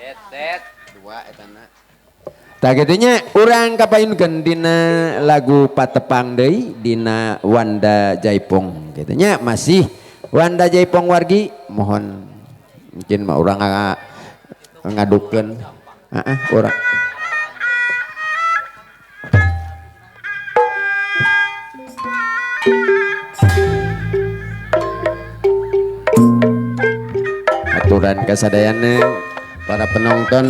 Dua etana. Tak gitunya urang kapayunkeun dina lagu patepang deui dina Wanda Jaipong gitunya masih Wanda Jaipong wargi mohon mungkin mah urang ngadukeun urang aturan kasadayana para penonton.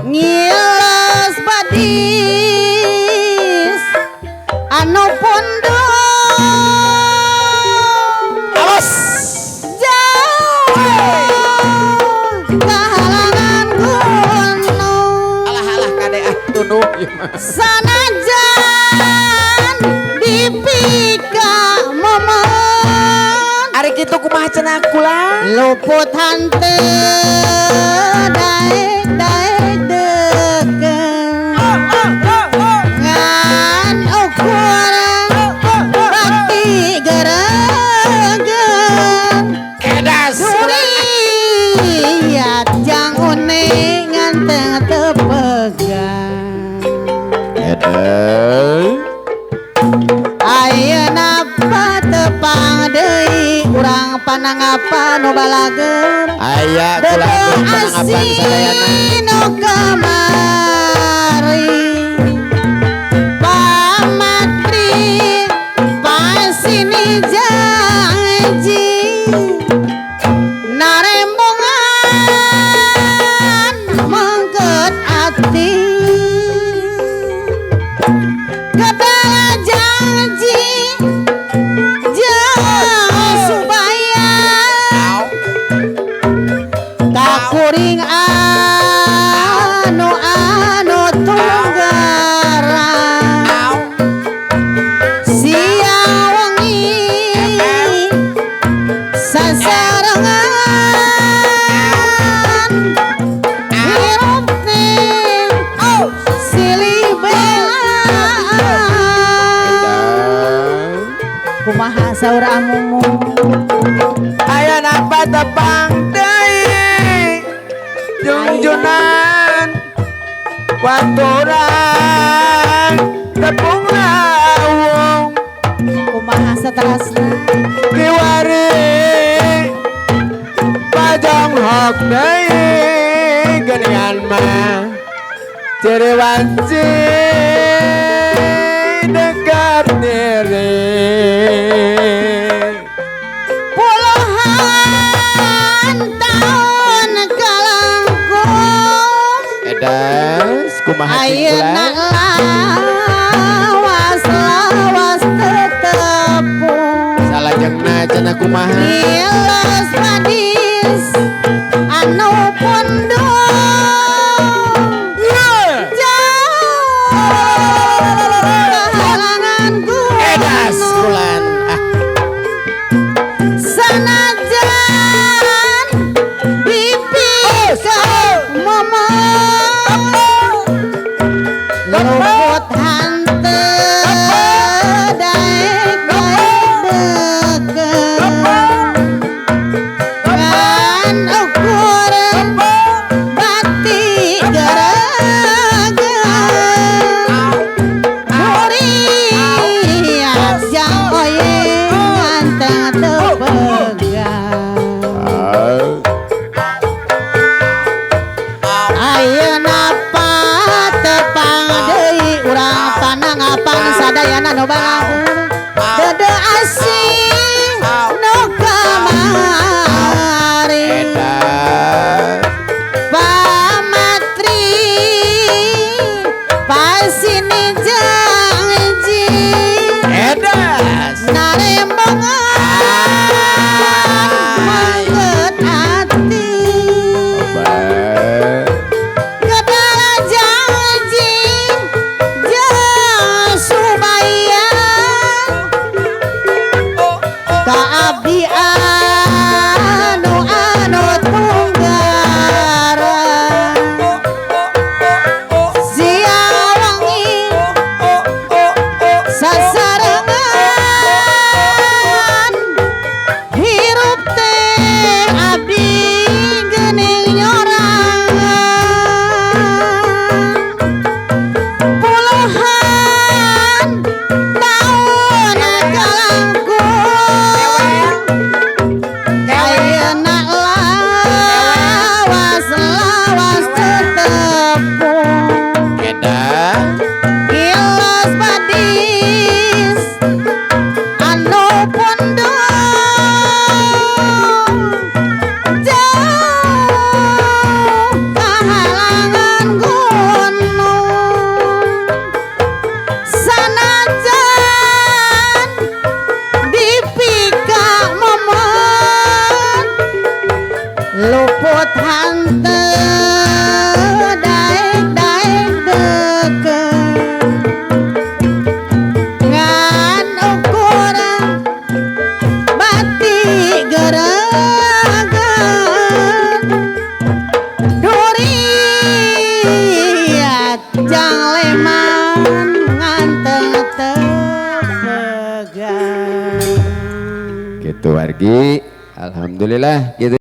Ngilas badis anu pondok awas jauh kahalangan gunung alah kade tunuh sanajan dipika momen ari kitu kumaha cenah kula luput hanteu daek deken ngan ukuran bakti geregen edas suriat jang uning nganteng tepegang ayeuna patepang deui urang panangapa nu balager aya kula panangapan sadayana nu kamari pamatri pasini janji narembongan mangkeut ati kadala janji supaya kakuring anu tunggaran sia wengi sasarengan hirup teh silih belaan kumaha saur amumu ayeuna patepang deui junjunan waturan tepung lawung kumaha saterasna kiwari pajang hok deui geuningan mah ciri wanci dekat diri puluhan tahun kalangkung edas kumaha ayeuna lawas tetepung salajengna cenah kumaha ngilas badis anu pondok jauh kahalangan edas gunung kulan sanajan dipika momen luput hanteu daek deken ngan ukuran bakti geregen muriat jang oye nganteng tepegang ayeuna patepang deui urang panangapang sadayana nu balageun dede asih nu kamari pamatri Gilos badis anu pundung jauh kahalangan gunung sanajan dipika momen luput hanteu daek-daek deukeut ngan ukuran batik geuragan duriat jang leman ngan tetepegan Gitu wargi. Alhamdulillah gitu.